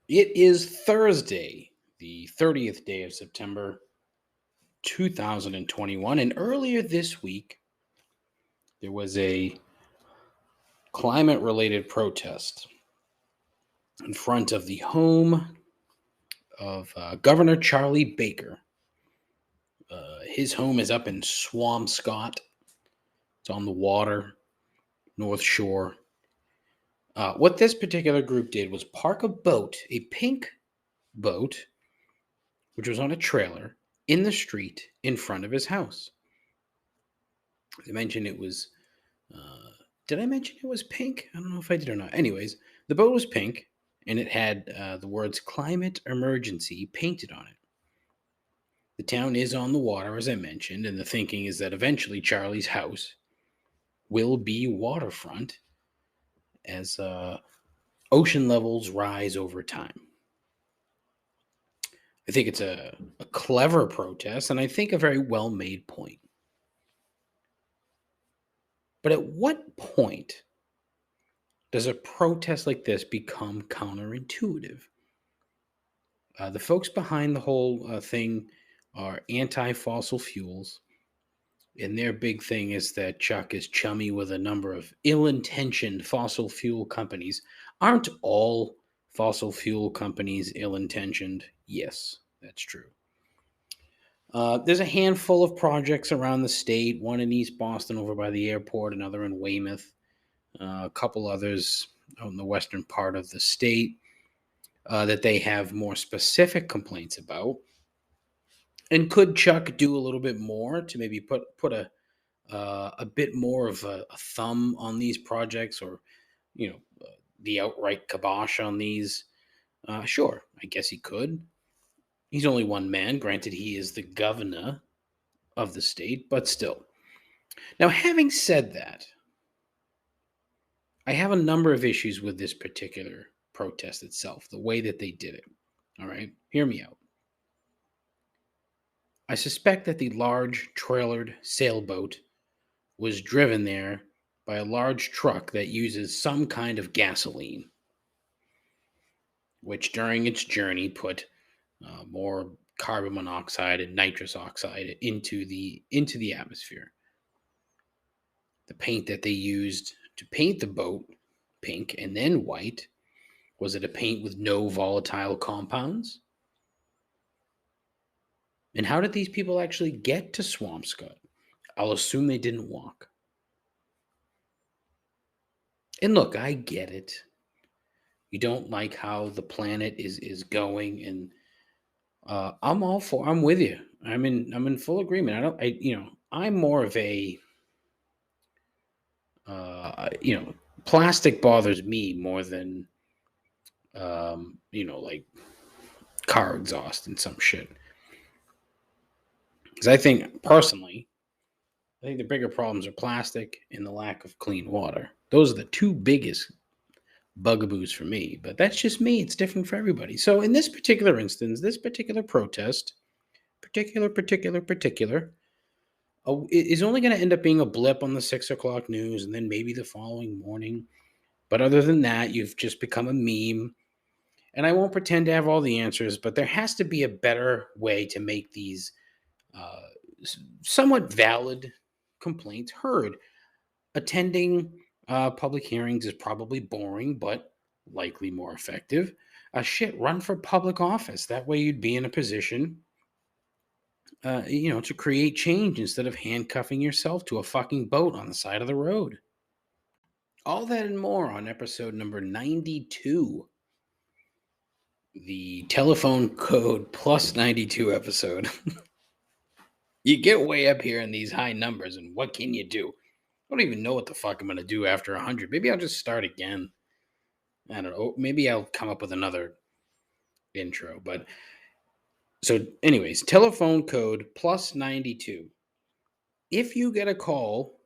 It is Thursday, the 30th day of September, 2021. And earlier this week, there was a climate related protest in front of the home of Governor Charlie Baker. His home is up in Swampscott. It's on the water, North Shore. What this particular group did was park a boat, a pink boat, which was on a trailer in the street in front of his house. I mentioned it was. Did I mention it was pink? I don't know if I did or not. Anyways, the boat was pink and it had the words climate emergency painted on it. The town is on the water, as I mentioned, and the thinking is that eventually Charlie's house will be waterfront as ocean levels rise over time. I think it's a clever protest, and I think a very well made point. But at what point does a protest like this become counterintuitive? The folks behind the whole thing are anti fossil fuels. And their big thing is that Chuck is chummy with a number of ill intentioned fossil fuel companies. Aren't all fossil fuel companies ill intentioned? Yes, that's true. There's a handful of projects around the state, one in East Boston over by the airport, another in Weymouth, a couple others out in the western part of the state that they have more specific complaints about. And could Chuck do a little bit more to maybe put a bit more of a thumb on these projects, or the outright kibosh on these? Sure, I guess he could. He's only one man. Granted, he is the governor of the state, but still. Now, having said that, I have a number of issues with this particular protest itself, the way that they did it. All right, hear me out. I suspect that the large trailered sailboat was driven there by a large truck that uses some kind of gasoline, which during its journey put more carbon monoxide and nitrous oxide into the atmosphere. The paint that they used to paint the boat pink and then white, was it a paint with no volatile compounds? And how did these people actually get to Swampscott? I'll assume they didn't walk. And look, I get it. You don't like how the planet is going, and I'm with you. I'm in full agreement. I'm more of a plastic bothers me more than like car exhaust and some shit. Because I think personally, the bigger problems are plastic and the lack of clean water. Those are the two biggest bugaboos for me, but that's just me. It's different for everybody. So in this particular instance, this particular protest, particular, is only going to end up being a blip on the 6 o'clock news and then maybe the following morning. But other than that, you've just become a meme. And I won't pretend to have all the answers, but there has to be a better way to make these somewhat valid complaints heard. Attending public hearings is probably boring, but likely more effective. Run for public office. That way you'd be in a position, to create change instead of handcuffing yourself to a fucking boat on the side of the road. All that and more on episode number 92. The telephone code plus 92 episode. You get way up here in these high numbers, and what can you do? I don't even know what the fuck I'm going to do after 100. Maybe I'll just start again. I don't know. Maybe I'll come up with another intro. But so, anyways, telephone code plus 92. If you get a call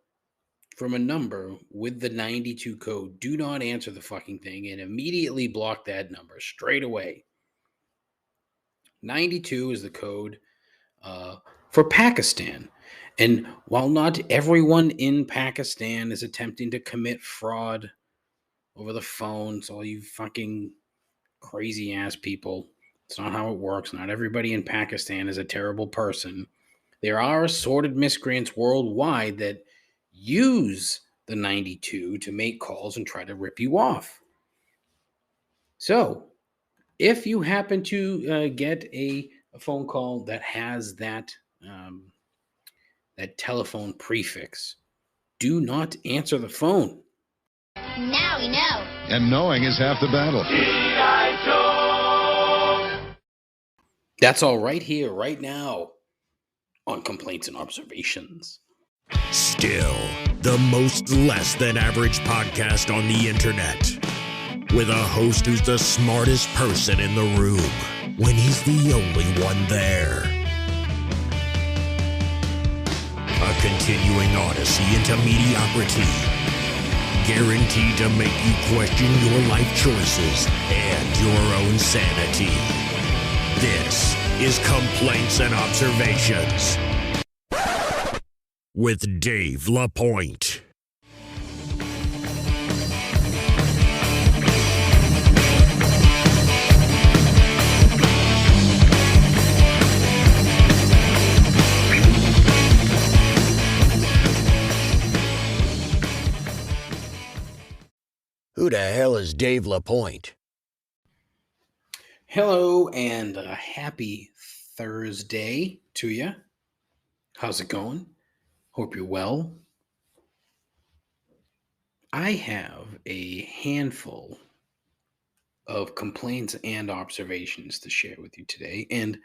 from a number with the 92 code, do not answer the fucking thing and immediately block that number straight away. 92 is the code for Pakistan. And while not everyone in Pakistan is attempting to commit fraud over the phone, so all you fucking crazy ass people. It's not how it works. Not everybody in Pakistan is a terrible person. There are assorted miscreants worldwide that use the 92 to make calls and try to rip you off. So, if you happen to get a phone call that has that telephone prefix, do not answer the phone. Now we know. And knowing is half the battle. That's all right here, right now, on Complaints and Observations. Still, the most less than average podcast on the internet. With a host who's the smartest person in the room when he's the only one there. A continuing odyssey into mediocrity. Guaranteed to make you question your life choices and your own sanity. This is Complaints and Observations with Dave LaPointe. Who the hell is Dave LaPointe? Hello and happy Thursday to you. How's it going? Hope you're well. I have a handful of complaints and observations to share with you today. And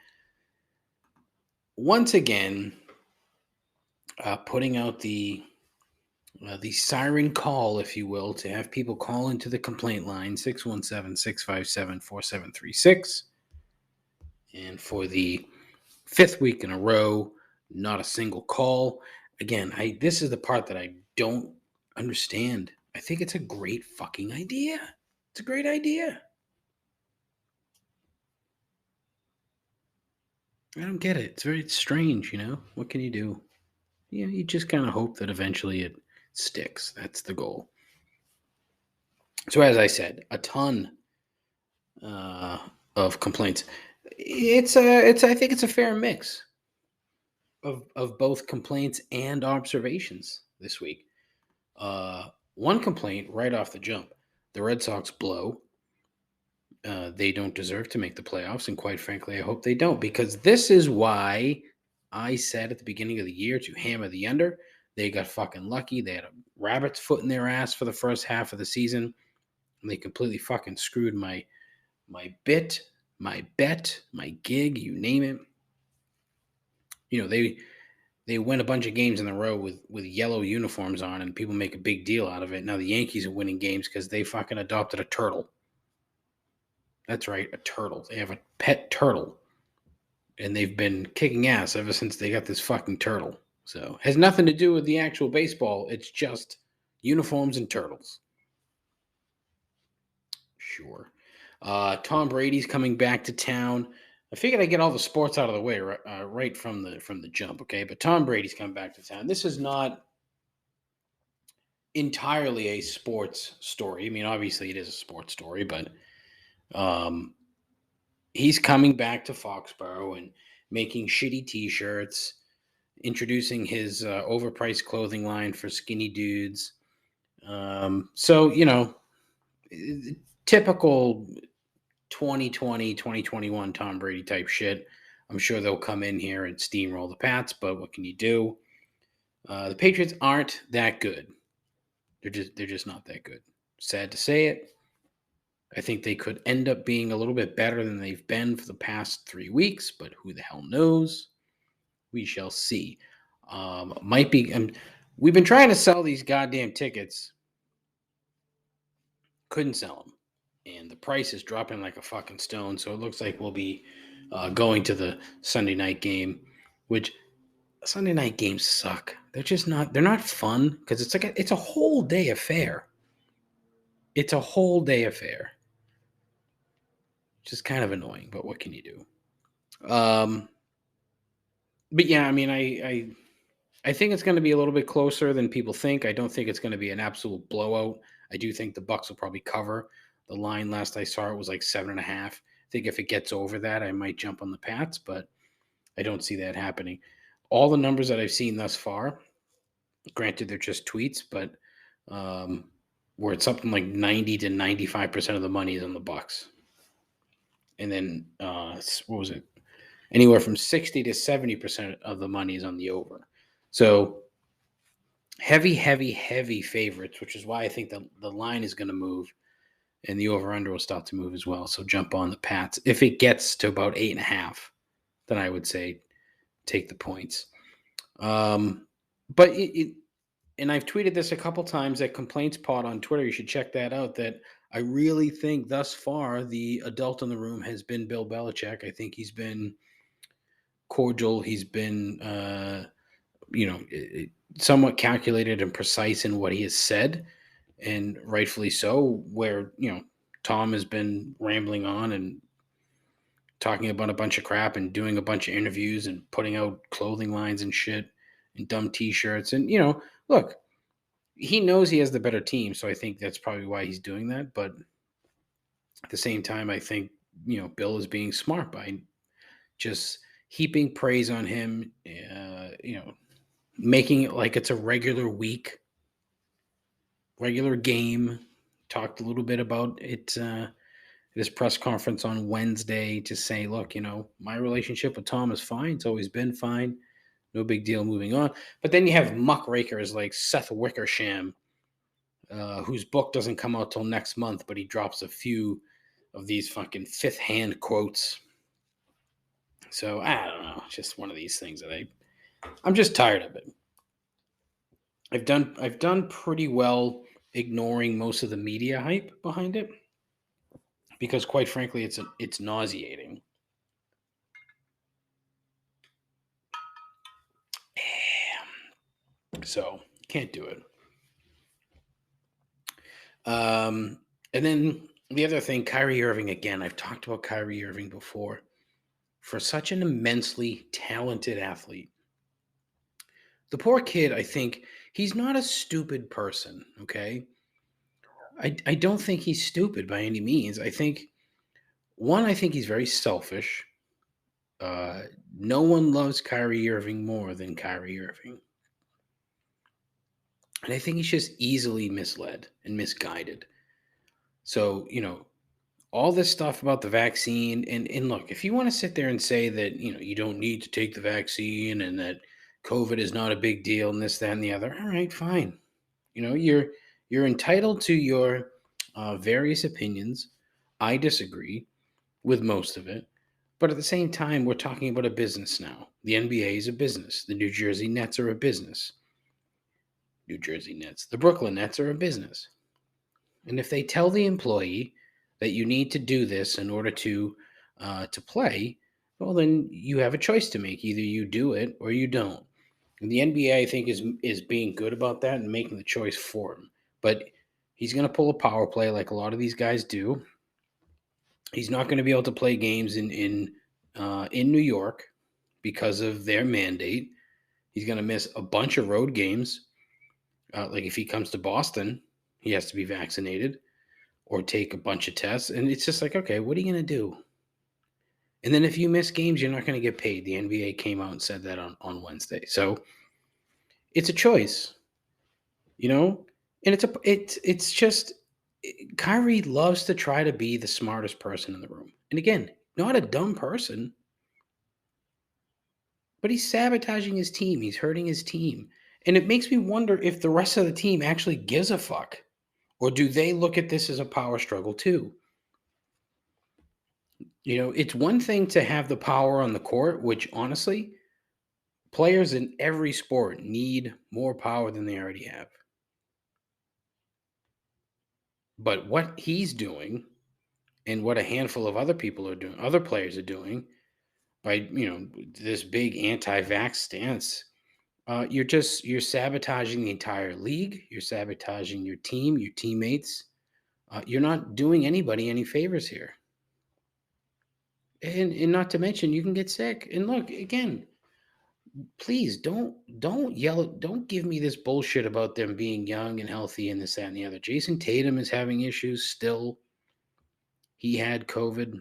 once again, putting out the siren call, if you will, to have people call into the complaint line, 617-657-4736. And for the fifth week in a row, not a single call. Again, this is the part that I don't understand. I think it's a great fucking idea. It's a great idea. I don't get it. It's very strange, you know? What can you do? Yeah, you just kind of hope that eventually it sticks. That's the goal. So as I said, a ton of complaints. I think it's a fair mix of both complaints and observations this week. One complaint right off the jump: the Red Sox blow. They don't deserve to make the playoffs, and quite frankly, I hope they don't, because this is why I said at the beginning of the year to hammer the under. They got fucking lucky. They had a rabbit's foot in their ass for the first half of the season, and they completely fucking screwed my bet, my gig, you name it. You know, they win a bunch of games in a row with yellow uniforms on, and people make a big deal out of it. Now the Yankees are winning games because they fucking adopted a turtle. That's right, a turtle. They have a pet turtle, and they've been kicking ass ever since they got this fucking turtle. So it has nothing to do with the actual baseball. It's just uniforms and turtles. Sure. Tom Brady's coming back to town. I figured I'd get all the sports out of the way right from the jump, okay? But Tom Brady's coming back to town. This is not entirely a sports story. I mean, obviously it is a sports story, but he's coming back to Foxboro and making shitty T-shirts, introducing his overpriced clothing line for skinny dudes. So, you know, typical 2020, 2021 Tom Brady type shit. I'm sure they'll come in here and steamroll the Pats, but what can you do? The Patriots aren't that good. They're just not that good. Sad to say it. I think they could end up being a little bit better than they've been for the past 3 weeks, but who the hell knows? We shall see. Might be. We've been trying to sell these goddamn tickets. Couldn't sell them. And the price is dropping like a fucking stone. So it looks like we'll be going to the Sunday night game, which Sunday night games suck. They're not fun because it's a whole day affair. It's a whole day affair. Which is kind of annoying, but what can you do? But yeah, I mean, I think it's going to be a little bit closer than people think. I don't think it's going to be an absolute blowout. I do think the Bucs will probably cover. The line last I saw it was like 7.5. I think if it gets over that, I might jump on the Pats, but I don't see that happening. All the numbers that I've seen thus far, granted they're just tweets, but where it's something like 90 to 95% of the money is on the Bucks. And then what was it? Anywhere from 60 to 70% of the money is on the over. So heavy favorites, which is why I think the line is going to move and the over-under will start to move as well. So jump on the Pats. If it gets to about 8.5, then I would say take the points. But and I've tweeted this a couple times at Complaints Pod on Twitter. You should check that out. That I really think thus far the adult in the room has been Bill Belichick. I think he's been cordial. He's been, somewhat calculated and precise in what he has said, and rightfully so. Where Tom has been rambling on and talking about a bunch of crap and doing a bunch of interviews and putting out clothing lines and shit and dumb T-shirts. And look, he knows he has the better team, so I think that's probably why he's doing that. But at the same time, I think Bill is being smart by just heaping praise on him, making it like it's a regular week, regular game. Talked a little bit about it at his press conference on Wednesday to say, look, my relationship with Tom is fine. It's always been fine. No big deal, moving on. But then you have muckrakers like Seth Wickersham, whose book doesn't come out till next month, but he drops a few of these fucking fifth-hand quotes. So I don't know. It's just one of these things that I'm just tired of it. I've done pretty well ignoring most of the media hype behind it, because quite frankly, it's nauseating. So can't do it. And then the other thing, Kyrie Irving again. I've talked about Kyrie Irving before. For such an immensely talented athlete, the poor kid, I think he's not a stupid person. Okay, I don't think he's stupid by any means. I think he's very selfish. No one loves Kyrie Irving more than Kyrie Irving. And I think he's just easily misled and misguided. So, all this stuff about the vaccine, and look, if you want to sit there and say that, you don't need to take the vaccine and that COVID is not a big deal and this, that, and the other, all right, fine. You're entitled to your various opinions. I disagree with most of it. But at the same time, we're talking about a business now. The NBA is a business. The New Jersey Nets are a business. New Jersey Nets. The Brooklyn Nets are a business. And if they tell the employee that you need to do this in order to play, well, then you have a choice to make. Either you do it or you don't. And the NBA, I think, is being good about that and making the choice for him. But he's going to pull a power play like a lot of these guys do. He's not going to be able to play games in New York because of their mandate. He's going to miss a bunch of road games. Like if he comes to Boston, he has to be vaccinated or take a bunch of tests. And it's just like, okay, what are you going to do? And then if you miss games, you're not going to get paid. The NBA came out and said that on Wednesday. So it's a choice, and it's just Kyrie loves to try to be the smartest person in the room. And again, not a dumb person, but he's sabotaging his team. He's hurting his team. And it makes me wonder if the rest of the team actually gives a fuck. Or do they look at this as a power struggle too? It's one thing to have the power on the court, which honestly, players in every sport need more power than they already have. But what he's doing and what a handful of other people are doing, other players are doing by, this big anti-vax stance, you're sabotaging the entire league. You're sabotaging your team, your teammates. You're not doing anybody any favors here. And not to mention, you can get sick. And look, again, please don't yell. Don't give me this bullshit about them being young and healthy and this, that, and the other. Jason Tatum is having issues still. he had COVID.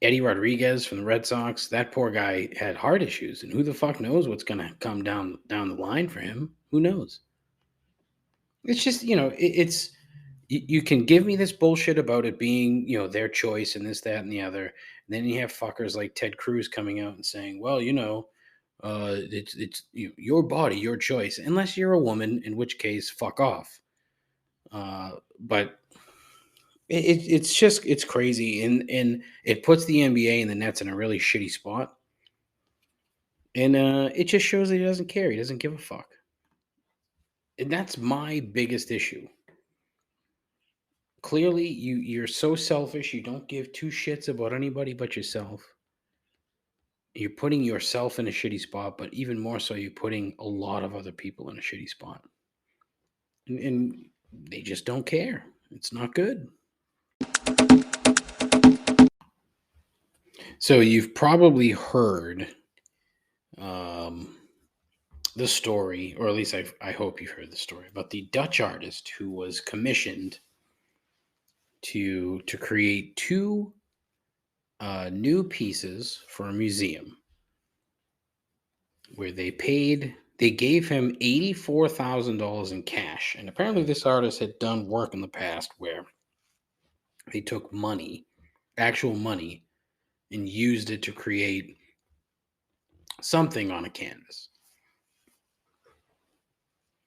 Eddie Rodriguez from the Red Sox, that poor guy had heart issues, and who the fuck knows what's going to come down the line for him? Who knows? It's just, it's you can give me this bullshit about it being, their choice and this, that, and the other. And then you have fuckers like Ted Cruz coming out and saying, well, it's your body, your choice, unless you're a woman, in which case, fuck off. But it's crazy, and it puts the NBA and the Nets in a really shitty spot. And it just shows that he doesn't care. He doesn't give a fuck. And that's my biggest issue. Clearly, you're so selfish. You don't give two shits about anybody but yourself. You're putting yourself in a shitty spot, but even more so, you're putting a lot of other people in a shitty spot. And they just don't care. It's not good. So you've probably heard the story, or at least I hope you've heard the story, about the Dutch artist who was commissioned to create two new pieces for a museum, where they gave him $84,000 in cash. And apparently this artist had done work in the past where they took money, actual money, and used it to create something on a canvas.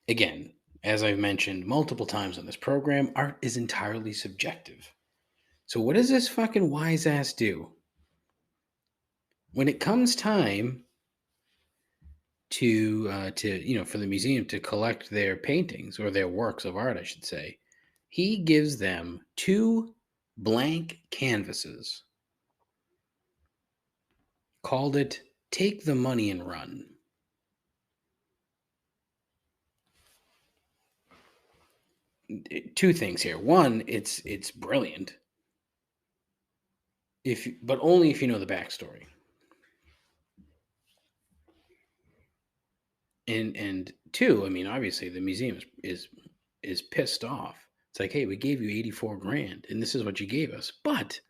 Again, as I've mentioned multiple times on this program, art is entirely subjective. So what does this fucking wise ass do? When it comes time to for the museum to collect their paintings, or their works of art, I should say, he gives them two blank canvases, called it "Take the Money and Run." Two things here. One, it's brilliant, but only if you know the backstory. And two, I mean, obviously the museum is pissed off. It's like, hey, we gave you 84 grand, and this is what you gave us. But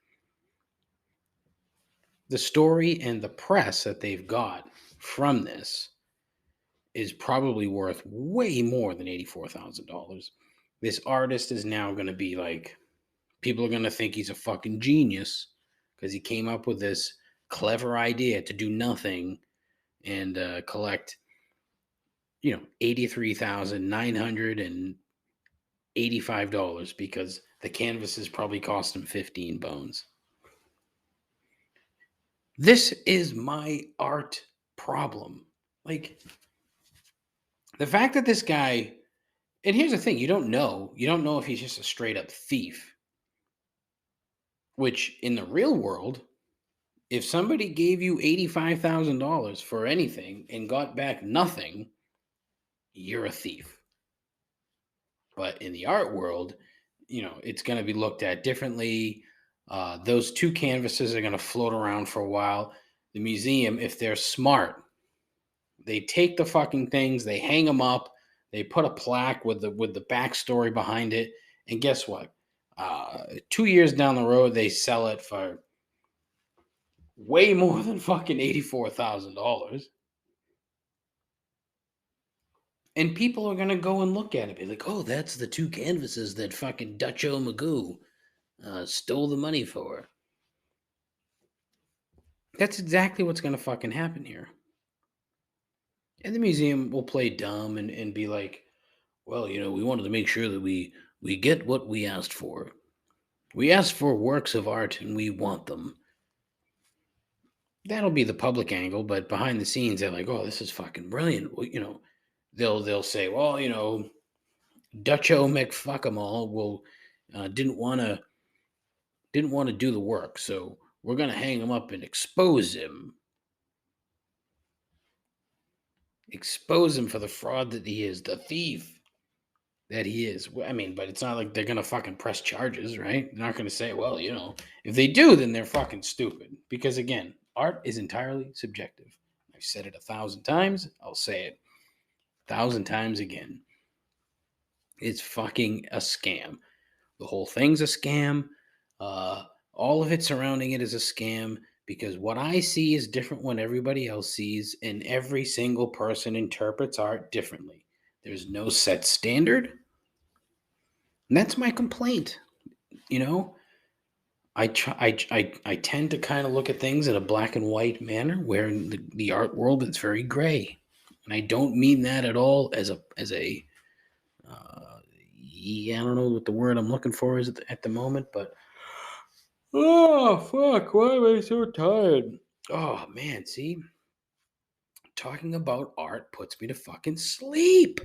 the story and the press that they've got from this is probably worth way more than $84,000. This artist is now going to be like, people are going to think he's a fucking genius because he came up with this clever idea to do nothing and collect, $83,985 because the canvases probably cost him 15 bones. This is my art problem. Like, the fact that this guy, and here's the thing, you don't know if he's just a straight up thief, which in the real world, if somebody gave you $85,000 for anything and got back nothing, you're a thief. But in the art world, it's going to be looked at differently. Those two canvases are going to float around for a while. The museum, if they're smart, they take the fucking things, they hang them up, they put a plaque with the backstory behind it, and guess what? 2 years down the road, they sell it for way more than fucking $84,000. And people are going to go and look at it, be like, oh, that's the two canvases that fucking Dutcho Magoo stole the money for. That's exactly what's going to fucking happen here. And the museum will play dumb and be like, well, we wanted to make sure that we get what we asked for. We asked for works of art and we want them. That'll be the public angle, but behind the scenes, they're like, oh, this is fucking brilliant. Well, they'll say, well, Dutcho McFuckamall didn't want to do the work, so we're gonna hang him up and expose him for the fraud that he is, the thief that he is. I mean, but it's not like they're gonna fucking press charges, right? They're not gonna say, well, if they do, then they're fucking stupid. Because again, art is entirely subjective. I've said it 1,000 times. I'll say it 1,000 times again. It's fucking a scam. The whole thing's a scam. All of it surrounding it is a scam because what I see is different when everybody else sees, and every single person interprets art differently. There's no set standard. And that's my complaint. You know, I tend to kind of look at things in a black and white manner, where in the art world it's very gray, and I don't mean that at all as a yeah, I don't know what the word I'm looking for is at the moment, but oh fuck, why am I so tired? Oh man, see, talking about art puts me to fucking sleep.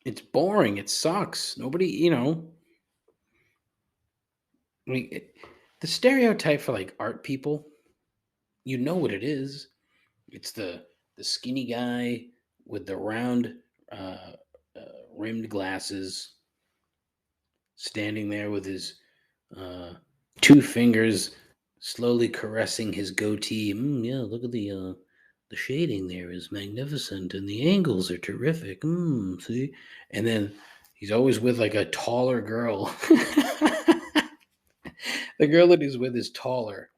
It's boring. It sucks. Nobody, I mean, the stereotype for like art people, you know what it is. It's the skinny guy with the round uh, rimmed glasses, standing there with his uh, two fingers slowly caressing his goatee. Yeah, look at the shading there is magnificent, and the angles are terrific. See, and then he's always with like a taller girl. The girl that he's with is taller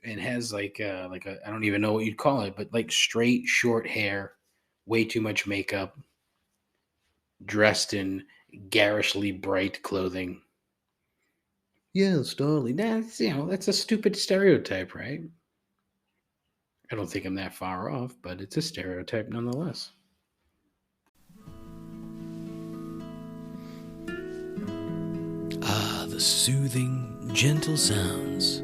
and has like a I don't even know what you'd call it, but like straight short hair, way too much makeup, dressed in garishly bright clothing. Yeah, Starly. That's a stupid stereotype, right? I don't think I'm that far off, but it's a stereotype nonetheless. Ah, the soothing, gentle sounds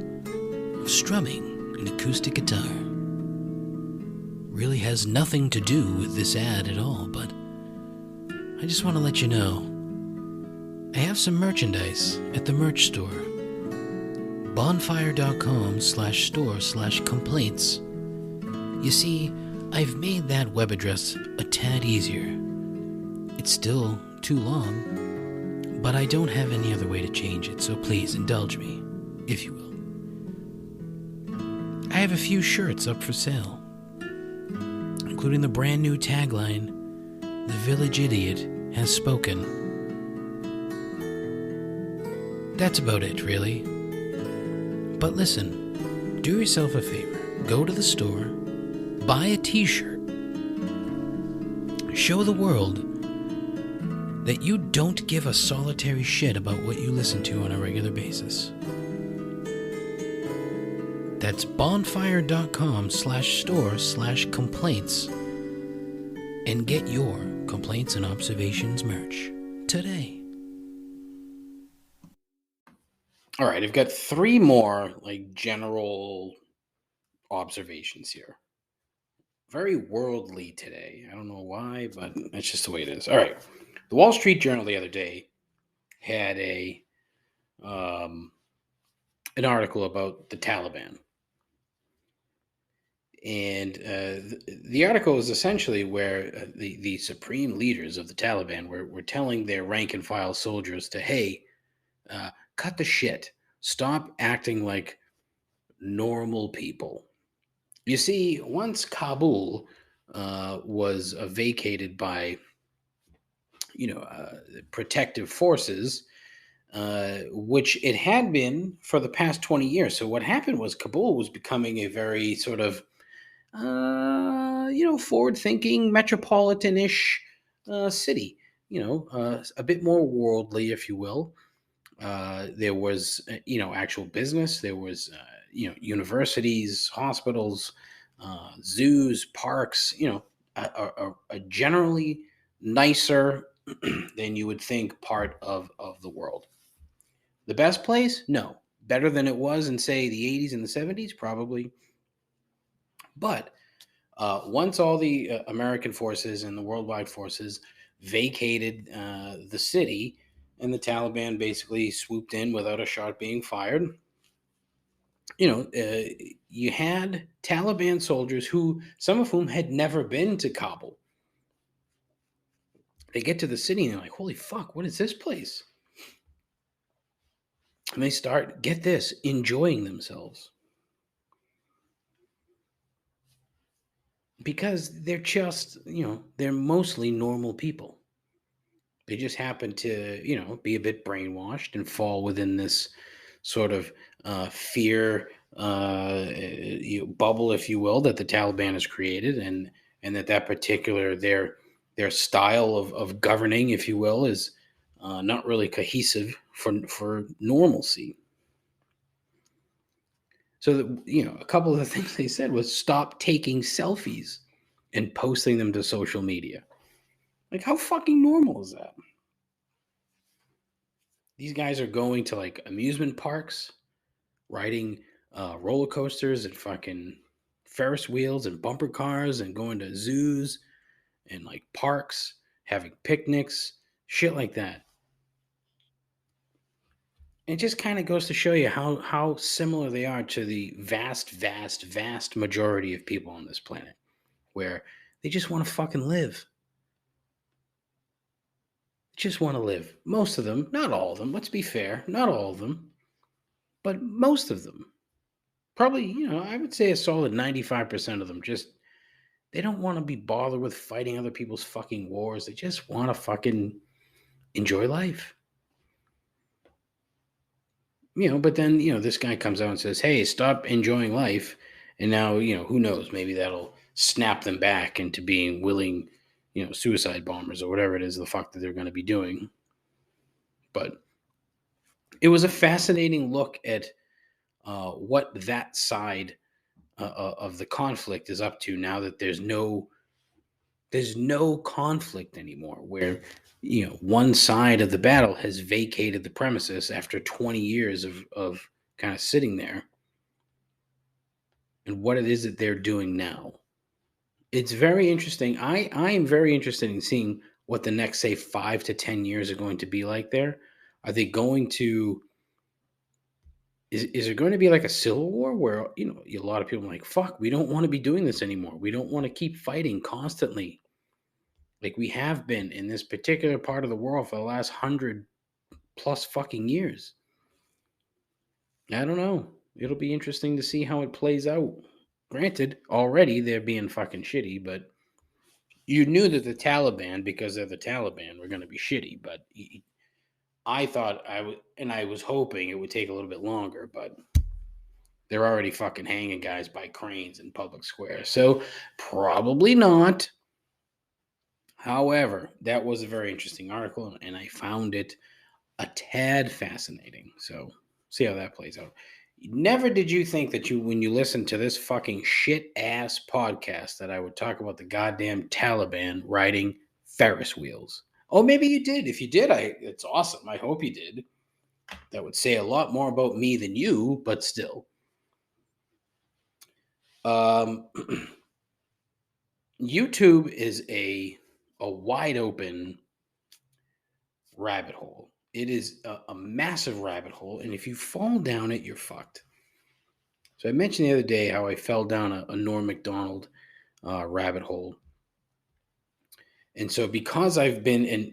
of strumming an acoustic guitar. Really has nothing to do with this ad at all, but I just want to let you know I have some merchandise at the merch store. bonfire.com/store/complaints. You see, I've made that web address a tad easier. It's still too long, but I don't have any other way to change it, so please indulge me, if you will. I have a few shirts up for sale, including the brand new tagline, "The Village Idiot Has Spoken." That's about it, really. But listen, do yourself a favor. Go to the store, buy a t-shirt. Show the world that you don't give a solitary shit about what you listen to on a regular basis. That's bonfire.com/store/complaints and get your complaints and observations merch today. All right, I've got three more like general observations here. Very worldly today. I don't know why, but that's just the way it is. All right. The Wall Street Journal the other day had an article about the Taliban. And the article is essentially where the supreme leaders of the Taliban were telling their rank and file soldiers to, hey, cut the shit. Stop acting like normal people. You see, once Kabul was vacated by, protective forces, which it had been for the past 20 years. So what happened was Kabul was becoming a very sort of, forward-thinking, metropolitan-ish city. A bit more worldly, if you will. There was, actual business. There was, universities, hospitals, zoos, parks. A generally nicer than you would think part of the world. The best place? No. Better than it was in, say, the 80s and the 70s? Probably. But once all the American forces and the worldwide forces vacated the city, and the Taliban basically swooped in without a shot being fired, you had Taliban soldiers some of whom had never been to Kabul. They get to the city and they're like, holy fuck, what is this place? And they start, get this, enjoying themselves. Because they're just, they're mostly normal people. They just happen to, be a bit brainwashed and fall within this sort of fear bubble, if you will, that the Taliban has created, and that particular their style of governing, if you will, is not really cohesive for normalcy. So that, a couple of the things they said was stop taking selfies and posting them to social media. Like, how fucking normal is that? These guys are going to like amusement parks, riding roller coasters and fucking Ferris wheels and bumper cars, and going to zoos and like parks, having picnics, shit like that. It just kind of goes to show you how similar they are to the vast majority of people on this planet, where they just want to fucking live. Just want to live. Most of them, not all of them. Let's be fair, not all of them, but most of them. Probably, I would say a solid 95% of them just they don't want to be bothered with fighting other people's fucking wars. They just want to fucking enjoy life. But then, this guy comes out and says, "Hey, stop enjoying life." And now, who knows, maybe that'll snap them back into being willing, suicide bombers or whatever it is the fuck that they're going to be doing. But it was a fascinating look at what that side of the conflict is up to now that there's no conflict anymore, where one side of the battle has vacated the premises after 20 years of kind of sitting there, and what it is that they're doing now. It's very interesting. I am very interested in seeing what the next, say, 5 to 10 years are going to be like there. Are they going to is there going to be like a civil war where a lot of people are like, fuck, we don't want to be doing this anymore, we don't want to keep fighting constantly like we have been in this particular part of the world for the last 100+ fucking years? I don't know. It'll be interesting to see how it plays out. Granted, already they're being fucking shitty, but you knew that the Taliban, because they're the Taliban, were going to be shitty. But I thought I was hoping it would take a little bit longer, but they're already fucking hanging guys by cranes in public square. So probably not. However, that was a very interesting article, and I found it a tad fascinating. So see how that plays out. Never did you think that when you listen to this fucking shit ass podcast, that I would talk about the goddamn Taliban riding Ferris wheels. Oh, maybe you did. If you did, it's awesome. I hope you did. That would say a lot more about me than you, but still. YouTube is a wide open rabbit hole. It is a massive rabbit hole, and if you fall down it, you're fucked. So I mentioned the other day how I fell down a Norm Macdonald rabbit hole, and so because I've been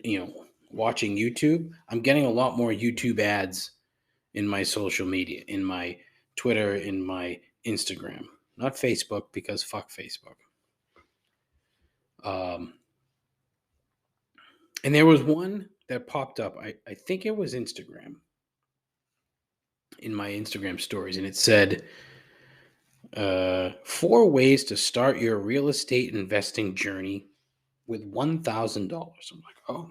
watching YouTube, I'm getting a lot more YouTube ads in my social media, in my Twitter, in my Instagram, not Facebook, because fuck Facebook. And there was one that popped up. I think it was Instagram, in my Instagram stories, and it said 4 ways to start your real estate investing journey with $1,000. I'm like, oh,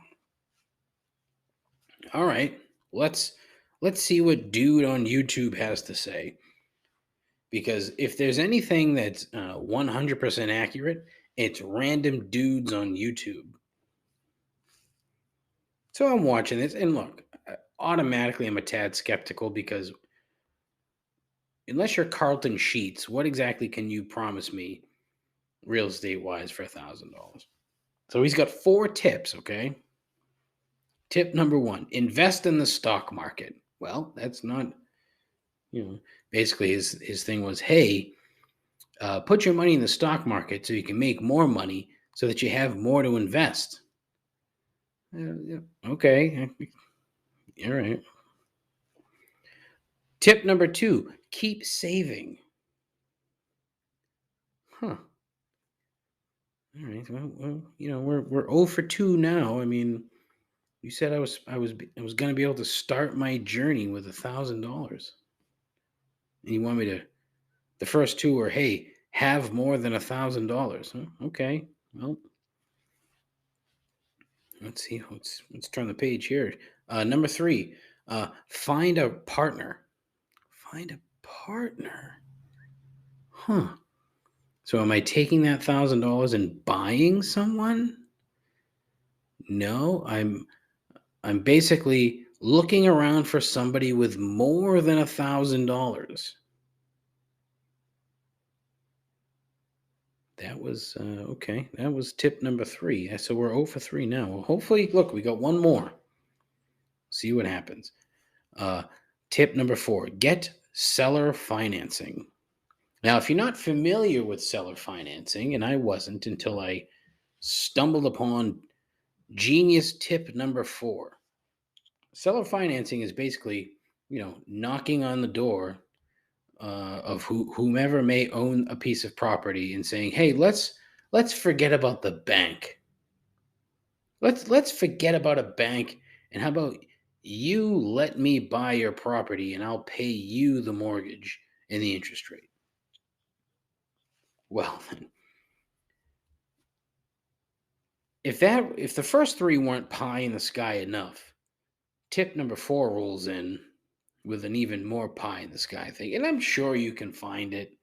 all right. Let's see what dude on YouTube has to say. Because if there's anything that's 100% accurate, it's random dudes on YouTube. So I'm watching this, and look, automatically I'm a tad skeptical, because unless you're Carlton Sheets, what exactly can you promise me real estate wise for $1,000? So he's got 4 tips, okay? Tip number 1, invest in the stock market. Well, that's not, basically his thing was, hey, put your money in the stock market so you can make more money so that you have more to invest. Okay. All right. Tip number 2, keep saving. Huh. All right. Well, we're 0 for 2 now. I mean, You said I was going to be able to start my journey with $1,000, and you want me to. The first two are, hey, have more than $1,000. Okay, well, let's see. Let's turn the page here. Number 3, find a partner. Find a partner. Huh. So am I taking that $1,000 and buying someone? No, I'm basically looking around for somebody with more than $1,000. That was okay. That was tip number 3. So we're 0 for 3 now. Well, hopefully, look, we got one more. See what happens. Tip number 4: get seller financing. Now, if you're not familiar with seller financing, and I wasn't until I stumbled upon genius tip number 4. Seller financing is basically, knocking on the door of whomever may own a piece of property and saying, "Hey, let's forget about the bank. Let's forget about a bank, and how about you let me buy your property and I'll pay you the mortgage and the interest rate." Well, then, if the first 3 weren't pie in the sky enough, tip number 4 rolls in with an even more pie in the sky thing. And I'm sure you can find it.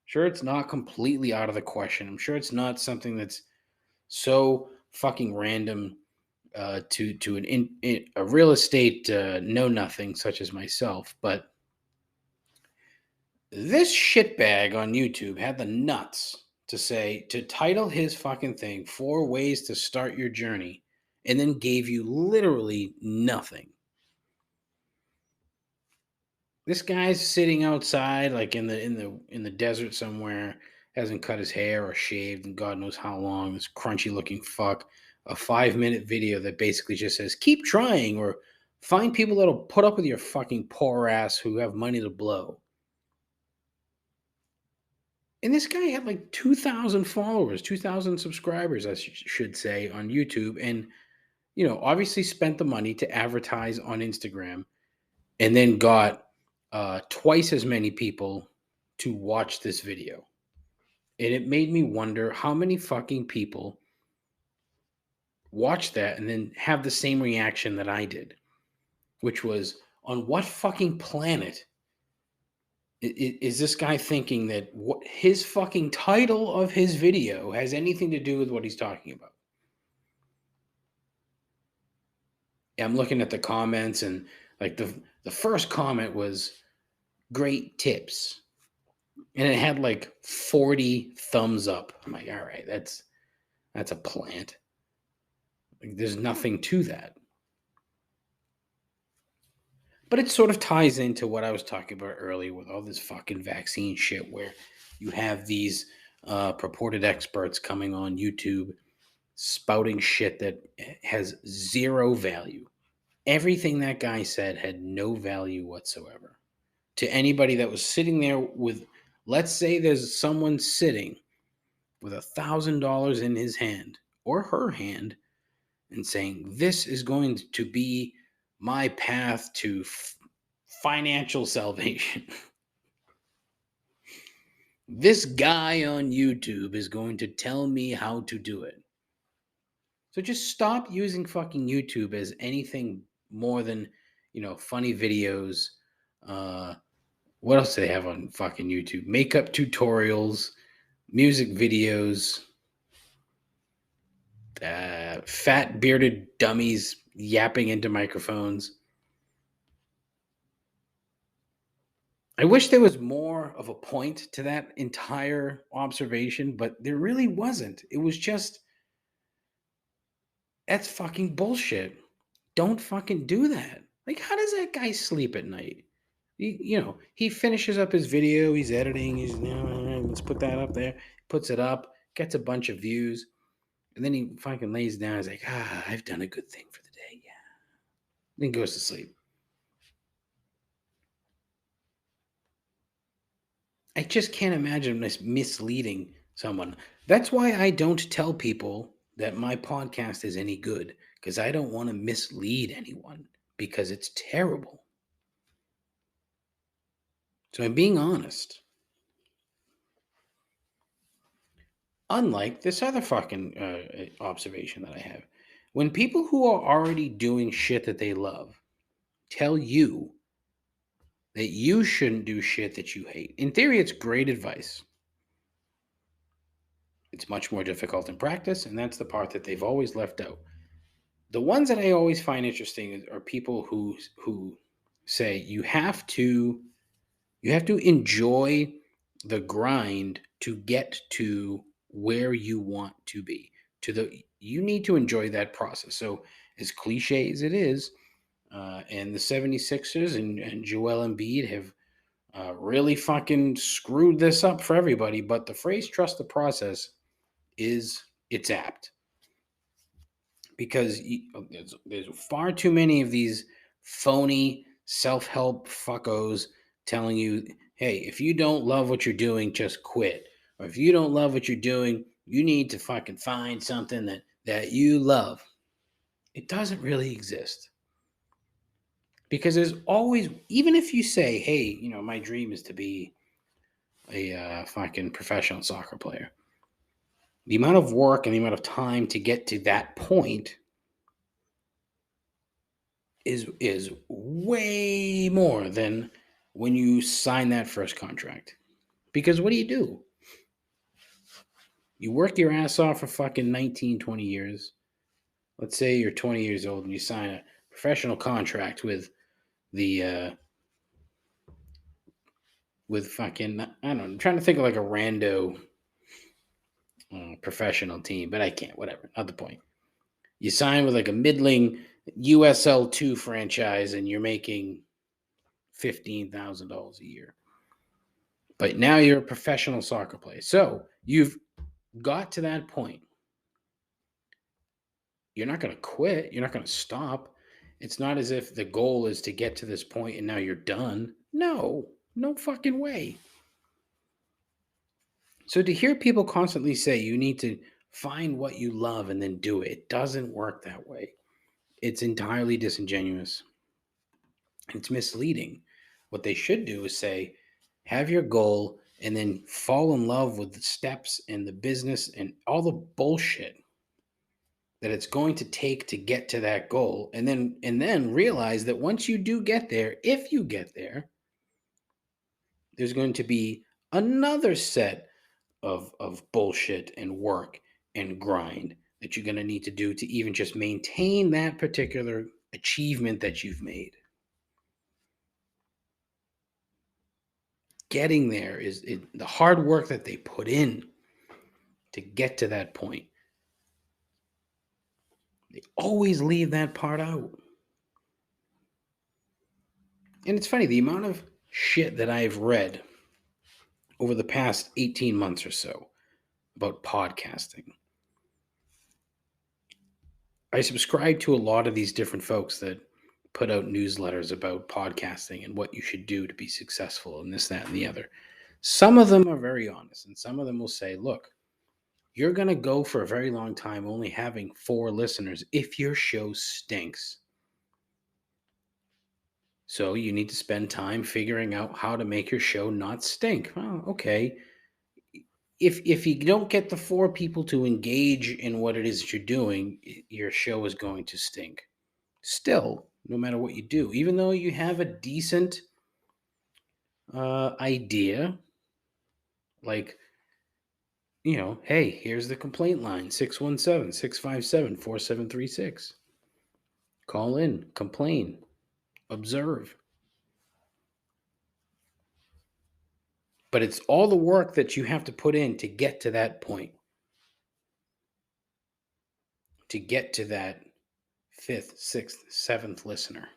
Sure, it's not completely out of the question. I'm sure it's not something that's so fucking random to a real estate know nothing such as myself. But this shitbag on YouTube had the nuts to title his fucking thing 4 ways to start your journey, and then gave you literally nothing. This guy's sitting outside, like in the desert somewhere, hasn't cut his hair or shaved in God knows how long. This crunchy looking fuck. A 5-minute video that basically just says, "Keep trying," or "Find people that'll put up with your fucking poor ass who have money to blow." And this guy had like 2,000 followers, 2,000 subscribers, I should say, on YouTube, and obviously spent the money to advertise on Instagram, and then got twice as many people to watch this video. And it made me wonder how many fucking people watch that and then have the same reaction that I did, which was, on what fucking planet is this guy thinking that what his fucking title of his video has anything to do with what he's talking about? I'm looking at the comments, and like the first comment was, "Great tips." And it had like 40 thumbs up. I'm like, all right, that's a plant. Like, there's nothing to that. But it sort of ties into what I was talking about earlier with all this fucking vaccine shit, where you have these purported experts coming on YouTube spouting shit that has zero value. Everything that guy said had no value whatsoever to anybody that was sitting there with, let's say there's someone sitting with $1,000 in his hand or her hand and saying, "This is going to be my path to financial salvation." This guy on YouTube is going to tell me how to do it. So just stop using fucking YouTube as anything more than, funny videos. What else do they have on fucking YouTube? Makeup tutorials, music videos, fat bearded dummies yapping into microphones. I wish there was more of a point to that entire observation, but there really wasn't. It was just, that's fucking bullshit. Don't fucking do that. Like, how does that guy sleep at night? He finishes up his video, he's editing, let's put that up there, puts it up, gets a bunch of views, and then he fucking lays down. He's like, I've done a good thing for the day. Yeah. Then goes to sleep. I just can't imagine this misleading someone. That's why I don't tell people that my podcast is any good, because I don't want to mislead anyone, because it's terrible. So I'm being honest. Unlike this other fucking observation that I have. When people who are already doing shit that they love tell you that you shouldn't do shit that you hate, in theory, it's great advice. It's much more difficult in practice, and that's the part that they've always left out. The ones that I always find interesting are people who say you have to enjoy the grind to get to where you want to be. You need to enjoy that process. So as cliche as it is, and the 76ers and Joel Embiid have really fucking screwed this up for everybody, but the phrase trust the process it's apt, because there's far too many of these phony self-help fuckos telling you, hey, if you don't love what you're doing, just quit. Or if you don't love what you're doing, you need to fucking find something that you love. It doesn't really exist. Because there's always, even if you say, hey, my dream is to be a fucking professional soccer player, the amount of work and the amount of time to get to that point is way more than when you sign that first contract. Because what do? You work your ass off for fucking 19, 20 years. Let's say you're 20 years old and you sign a professional contract with the with fucking, I don't know, I'm trying to think of like a rando professional team, but I can't, whatever, not the point. You sign with like a middling USL2 franchise and you're making $15,000 a year. But now you're a professional soccer player. So you've got to that point. You're not going to quit. You're not going to stop. It's not as if the goal is to get to this point and now you're done. No fucking way. So to hear people constantly say you need to find what you love and then do it, it doesn't work that way. It's entirely disingenuous. It's misleading. What they should do is say, have your goal and then fall in love with the steps and the business and all the bullshit that it's going to take to get to that goal. And then realize that once you do get there, if you get there, there's going to be another set of bullshit and work and grind that you're going to need to do to even just maintain that particular achievement that you've made. Getting there is the hard work that they put in to get to that point. They always leave that part out. And it's funny, the amount of shit that I've read over the past 18 months or so about podcasting. I subscribe to a lot of these different folks that put out newsletters about podcasting and what you should do to be successful and this, that, and the other. Some of them are very honest, and some of them will say, look, you're going to go for a very long time only having 4 listeners if your show stinks. So you need to spend time figuring out how to make your show not stink. Well, okay. If you don't get the 4 people to engage in what it is that you're doing, your show is going to stink. Still, no matter what you do, even though you have a decent idea, like, hey, here's the complaint line, 617-657-4736. Call in, complain, observe. But it's all the work that you have to put in to get to that point. To get to that 5th, 6th, 7th listener.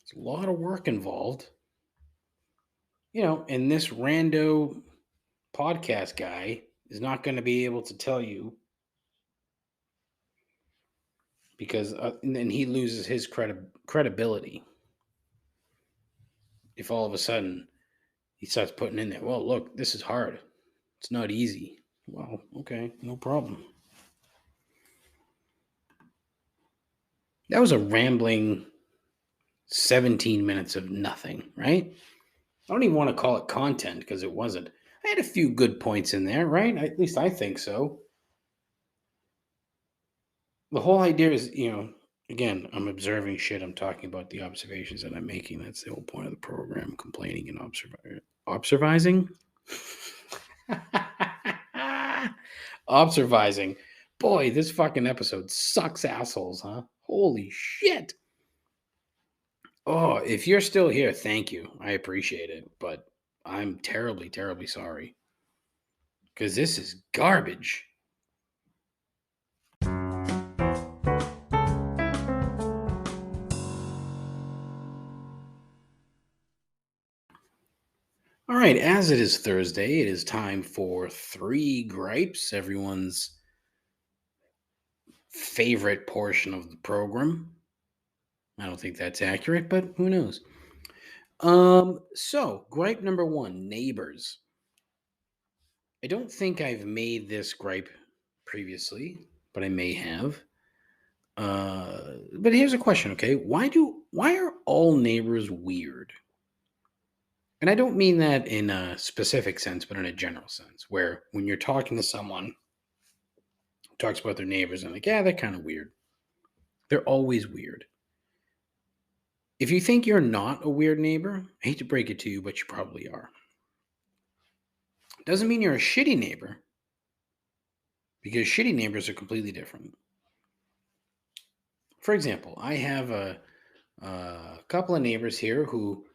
It's a lot of work involved. And this rando podcast guy is not going to be able to tell you, because and then he loses his credibility if all of a sudden he starts putting in there, well, look, this is hard. It's not easy. Well, okay, no problem. That was a rambling 17 minutes of nothing, right? I don't even want to call it content because it wasn't. I had a few good points in there, right? At least I think so. The whole idea is, again, I'm observing shit. I'm talking about the observations that I'm making. That's the whole point of the program, complaining and observizing. Observizing. Boy, this fucking episode sucks assholes, huh? Holy shit. Oh, if you're still here, thank you. I appreciate it. But I'm terribly, terribly sorry. Because this is garbage. All right, as it is Thursday, it is time for 3 gripes, everyone's favorite portion of the program. I don't think that's accurate, but who knows? So gripe number 1, neighbors. I don't think I've made this gripe previously, but I may have. But here's a question, okay? Why are all neighbors weird? And I don't mean that in a specific sense, but in a general sense, where when you're talking to someone who talks about their neighbors and like, yeah, they're kind of weird. They're always weird. If you think you're not a weird neighbor, I hate to break it to you, but you probably are. Doesn't mean you're a shitty neighbor, because shitty neighbors are completely different. For example, I have a couple of neighbors here who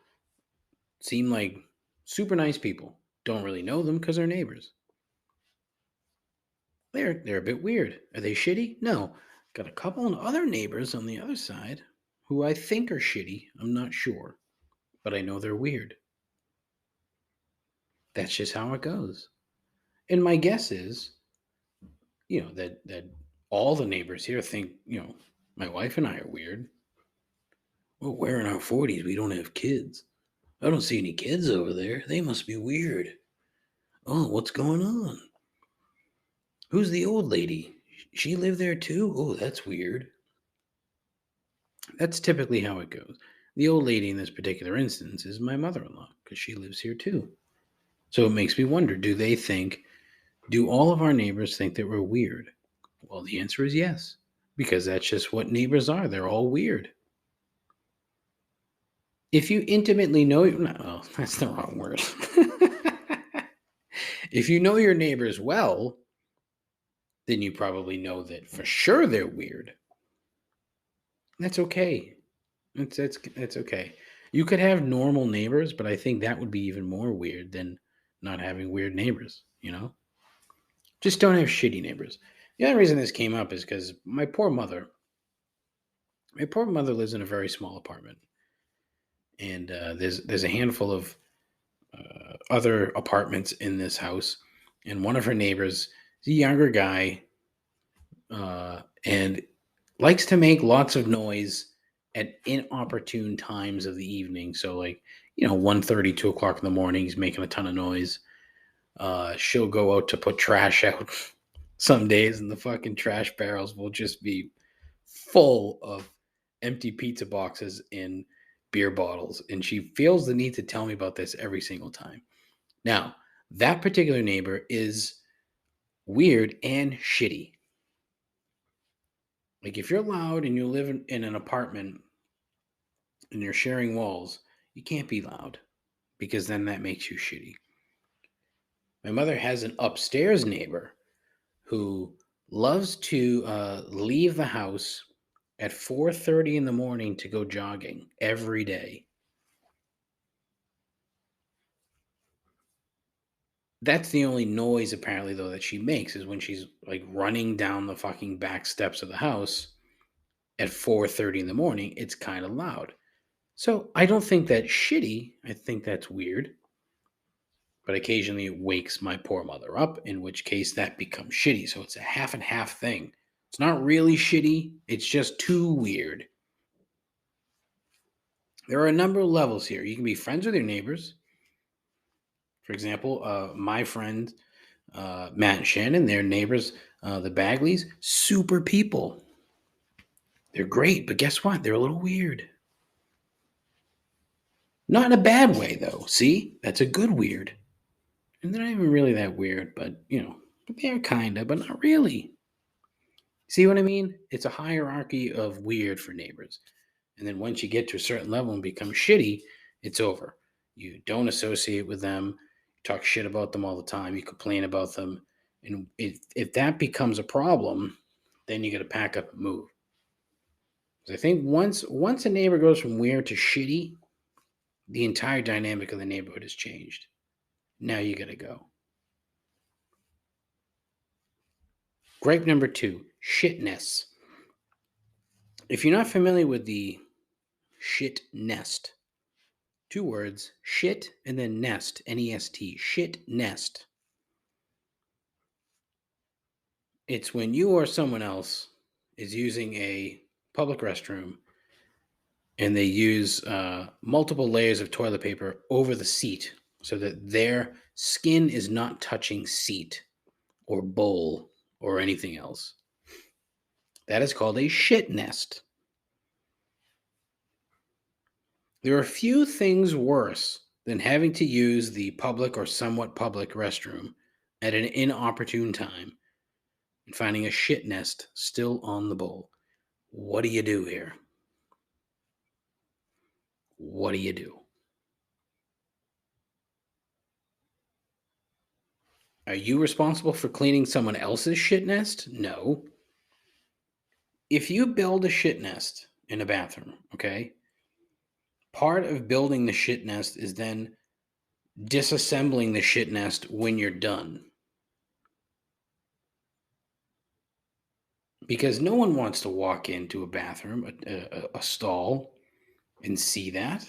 seem like super nice people. Don't really know them because they're neighbors. They're a bit weird. Are they shitty? No. Got a couple of other neighbors on the other side who I think are shitty. I'm not sure, but I know they're weird. That's just how it goes. And my guess is, that all the neighbors here think, my wife and I are weird. Well, we're in our 40s. We don't have kids. I don't see any kids over there. They must be weird. Oh, what's going on? Who's the old lady? She lived there too? Oh, that's weird. That's typically how it goes. The old lady in this particular instance is my mother-in-law because she lives here too. So it makes me wonder, do all of our neighbors think that we're weird? Well, the answer is yes, because that's just what neighbors are. They're all weird. If you intimately know, no, that's the wrong word. If you know your neighbors well, then you probably know that for sure they're weird. That's okay. It's okay. You could have normal neighbors, but I think that would be even more weird than not having weird neighbors, Just don't have shitty neighbors. The only reason this came up is because my poor mother lives in a very small apartment. And there's a handful of other apartments in this house. And one of her neighbors is a younger guy and likes to make lots of noise at inopportune times of the evening. So like, 1:30, 2 o'clock in the morning, he's making a ton of noise. She'll go out to put trash out some days and the fucking trash barrels will just be full of empty pizza boxes and beer bottles. And she feels the need to tell me about this every single time. Now, that particular neighbor is weird and shitty. Like if you're loud and you live in an apartment and you're sharing walls, you can't be loud because then that makes you shitty. My mother has an upstairs neighbor who loves to leave the house at 4:30 in the morning to go jogging every day. That's the only noise apparently though that she makes is when she's like running down the fucking back steps of the house at 4:30 in the morning. It's kind of loud. So I don't think that's shitty. I think that's weird. But occasionally it wakes my poor mother up, in which case that becomes shitty. So it's a half and half thing. It's not really shitty. It's just too weird. There are a number of levels here. You can be friends with your neighbors. For example, my friend Matt and Shannon, their neighbors, the Bagleys, super people. They're great, but guess what? They're a little weird. Not in a bad way, though. See? That's a good weird. And they're not even really that weird, but, they're kind of, but not really. See what I mean? It's a hierarchy of weird for neighbors. And then once you get to a certain level and become shitty, it's over. You don't associate with them. You talk shit about them all the time. You complain about them. And if that becomes a problem, then you got to pack up and move. I think once a neighbor goes from weird to shitty, the entire dynamic of the neighborhood has changed. Now you got to go. Gripe number 2, shitness. If you're not familiar with the shit nest, 2 words, shit and then nest, N-E-S-T, shit nest. It's when you or someone else is using a public restroom and they use multiple layers of toilet paper over the seat so that their skin is not touching seat or bowl or anything else. That is called a shit nest. There are few things worse than having to use the public or somewhat public restroom at an inopportune time and finding a shit nest still on the bowl. What do you do here? What do you do? Are you responsible for cleaning someone else's shit nest? No. If you build a shit nest in a bathroom, okay, part of building the shit nest is then disassembling the shit nest when you're done. Because no one wants to walk into a bathroom, a stall, and see that.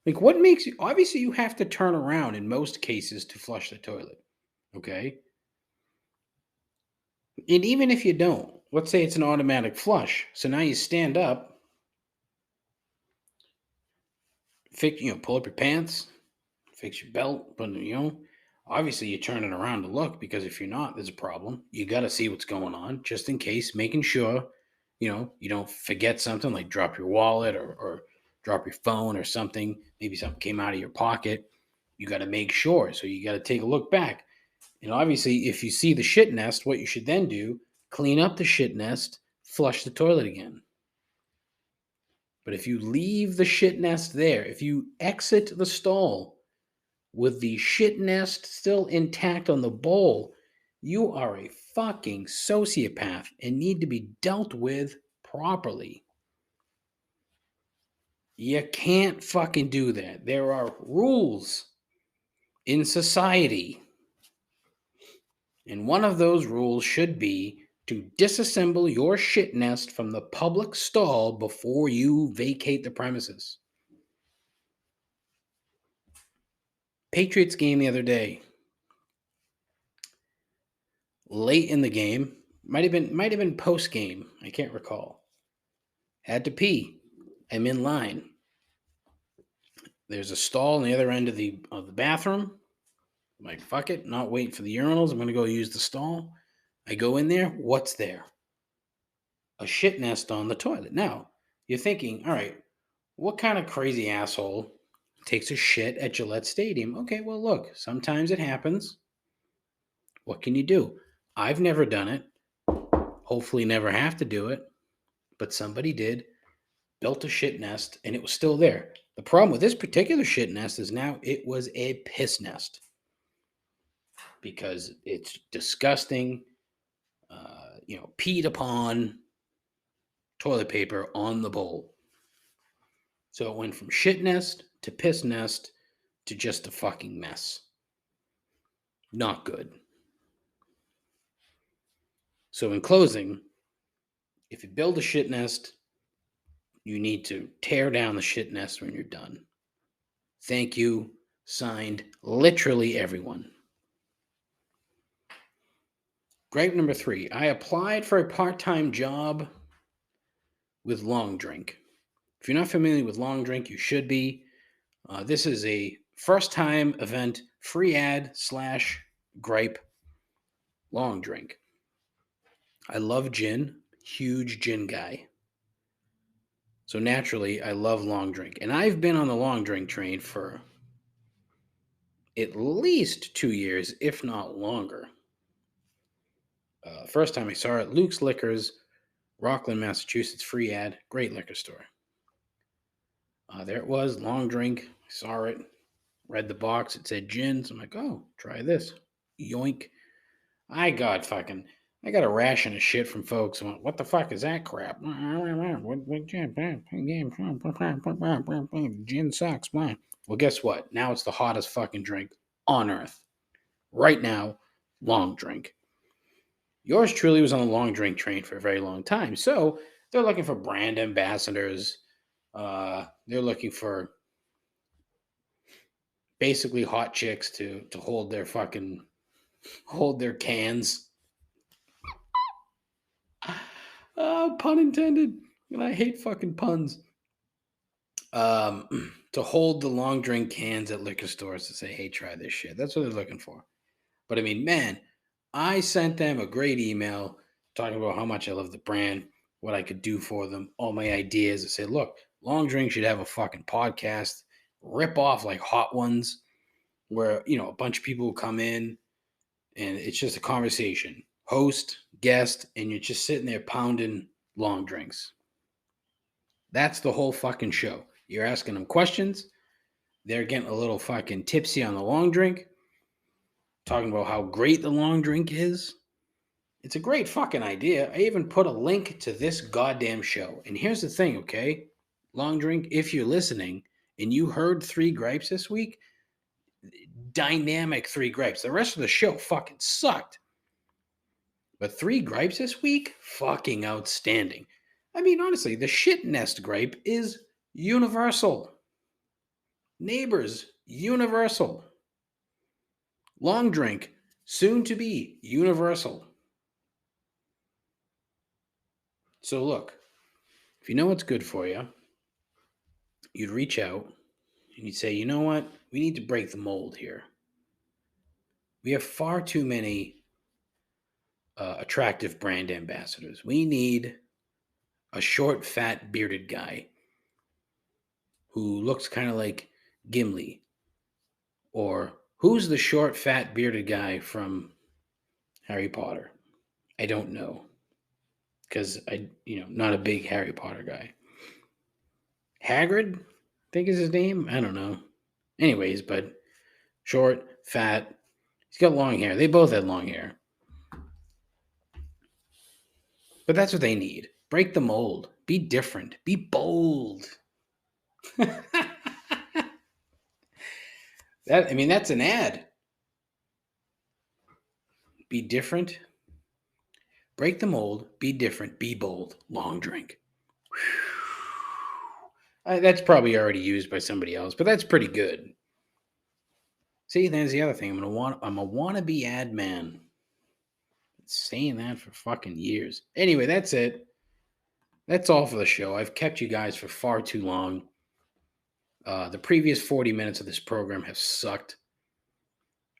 Like, what makes you... Obviously, you have to turn around in most cases to flush the toilet, okay? And even if you don't, let's say it's an automatic flush. So now you stand up, pull up your pants, fix your belt, but obviously you're turning around to look, because if you're not, there's a problem. You got to see what's going on, just in case, making sure, you don't forget something, like drop your wallet or drop your phone or something. Maybe something came out of your pocket. You got to make sure. So you got to take a look back. And obviously, if you see the shit nest, what you should then do, clean up the shit nest, flush the toilet again. But if you leave the shit nest there, if you exit the stall with the shit nest still intact on the bowl, you are a fucking sociopath and need to be dealt with properly. You can't fucking do that. There are rules in society. And one of those rules should be to disassemble your shit nest from the public stall before you vacate the premises. Patriots game the other day. Late in the game, might have been post game. I can't recall. Had to pee. I'm in line. There's a stall on the other end of the bathroom. I'm like, fuck it, not waiting for the urinals. I'm gonna go use the stall. I go in there. What's there? A shit nest on the toilet. Now you're thinking, all right, what kind of crazy asshole takes a shit at Gillette Stadium? Okay, well, look, sometimes it happens. What can you do? I've never done it. Hopefully never have to do it. But somebody did, built a shit nest, and it was still there. The problem with this particular shit nest is now it was a piss nest. Because it's disgusting, peed upon toilet paper on the bowl. So it went from shit nest to piss nest to just a fucking mess. Not good. So in closing, if you build a shit nest, you need to tear down the shit nest when you're done. Thank you. Signed, literally everyone. Gripe number 3. I applied for a part-time job with Long Drink. If you're not familiar with Long Drink, you should be. This is a first-time event, free ad / gripe, Long Drink. I love gin. huge gin guy. So naturally, I love long drink. And I've been on the long drink train for at least 2 years, if not longer. First time I saw it, Luke's Liquors, Rockland, Massachusetts, free ad, great liquor store. There it was, long drink. I saw it, read the box. It said gin. So I'm like, oh, try this. Yoink. I got a ration of shit from folks. I went, what the fuck is that crap? Gin sucks. Well, guess what? Now it's the hottest fucking drink on earth. Right now, long drink. Yours truly was on the long drink train for a very long time. So they're looking for brand ambassadors. They're looking for basically hot chicks to hold their cans. Pun intended. And I hate fucking puns. To hold the long drink cans at liquor stores to say, hey, try this shit. That's what they're looking for. But I mean, man, I sent them a great email talking about how much I love the brand, what I could do for them, all my ideas. I said, look, long drink should have a fucking podcast, rip off like Hot Ones, where, you know, a bunch of people will come in and it's just a conversation. Host, guest, and you're just sitting there pounding long drinks. That's the whole fucking show. You're asking them questions. They're getting a little fucking tipsy on the long drink, talking about how great the long drink is. It's a great fucking idea. I even put a link to this goddamn show. And here's the thing, okay? Long drink, if you're listening and you heard 3 gripes this week, dynamic 3 gripes. The rest of the show fucking sucked. But 3 gripes this week, fucking outstanding. I mean, honestly, the shit nest gripe is universal. Neighbors, universal. Long drink, soon to be universal. So look, if you know what's good for you, you'd reach out and you'd say, you know what? We need to break the mold here. We have far too many attractive brand ambassadors. We need a short, fat, bearded guy who looks kind of like Gimli. Or who's the short, fat, bearded guy from Harry Potter? I don't know. Because not a big Harry Potter guy. Hagrid, I think is his name. I don't know. Anyways, but short, fat. He's got long hair. They both had long hair. But that's what they need. Break the mold. Be different. Be bold. That's an ad. Be different. Break the mold. Be different. Be bold. Long drink. That's probably already used by somebody else, but that's pretty good. See, there's the other thing. I'm a wannabe ad man. Been saying that for fucking years. Anyway, that's it. That's all for the show. I've kept you guys for far too long. The previous 40 minutes of this program have sucked.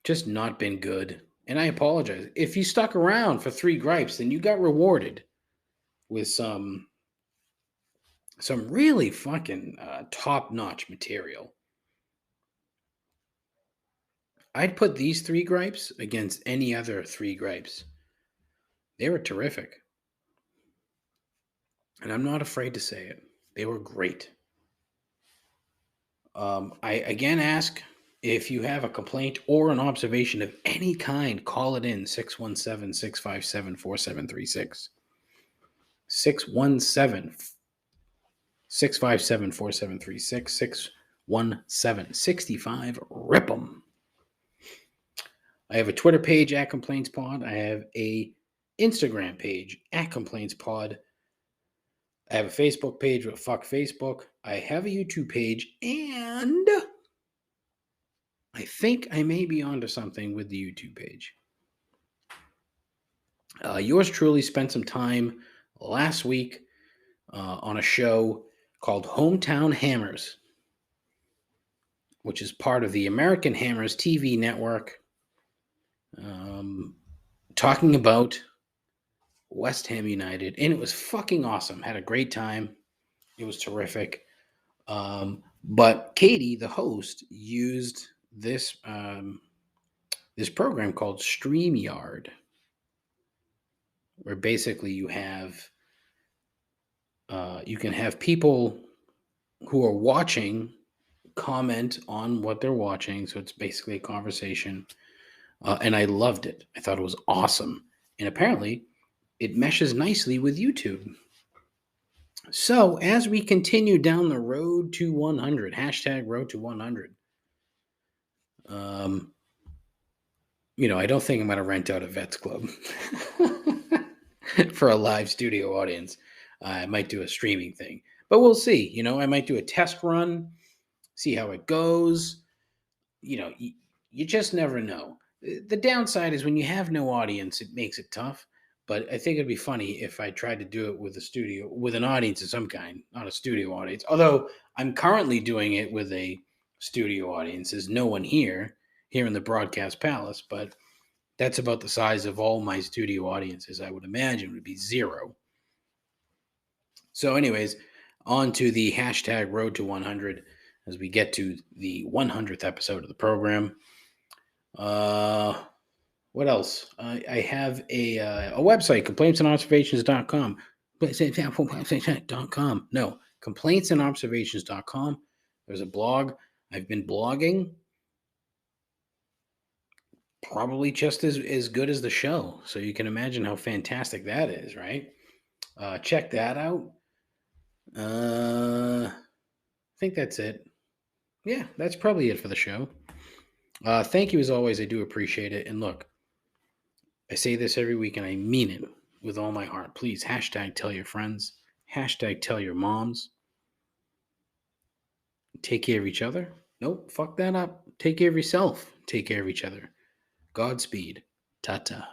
Just not been good. And I apologize. If you stuck around for 3 gripes, then you got rewarded with some really fucking top-notch material. I'd put these 3 gripes against any other 3 gripes. They were terrific. And I'm not afraid to say it. They were great. I again ask, if you have a complaint or an observation of any kind, call it in 617-657-4736. 617-657-4736. 617-65 rip 'em. I have a Twitter page at ComplainsPod. I have a Instagram page at ComplainsPod. I have a Facebook page with Fuck Facebook. I have a YouTube page, and I think I may be onto something with the YouTube page. Yours truly spent some time last week on a show called Hometown Hammers, which is part of the American Hammers TV network, talking about West Ham United, and it was fucking awesome. Had a great time. It was terrific. But Katie, the host, used this this program called StreamYard, where basically you can have people who are watching comment on what they're watching. So it's basically a conversation. And I loved it. I thought it was awesome. And apparently it meshes nicely with YouTube. So as we continue down the road to 100, hashtag road to 100, I don't think I'm going to rent out a Vets Club for a live studio audience. I might do a streaming thing, but we'll see. I might do a test run, see how it goes. You just never know. The downside is when you have no audience, it makes it tough. But I think it'd be funny if I tried to do it with an audience of some kind, not a studio audience. Although I'm currently doing it with a studio audience. There's no one here in the broadcast palace, but that's about the size of all my studio audiences. I would imagine would be 0. So anyways, on to the hashtag road to 100 as we get to the 100th episode of the program. What else? I have a website, complaintsandobservations.com. No, complaintsandobservations.com. There's a blog. I've been blogging. Probably just as good as the show. So you can imagine how fantastic that is, right? Check that out. I think that's it. Yeah, that's probably it for the show. Thank you as always. I do appreciate it. And look, I say this every week and I mean it with all my heart. Please, hashtag tell your friends. Hashtag tell your moms. Take care of each other. Nope, fuck that up. Take care of yourself. Take care of each other. Godspeed. Ta-ta.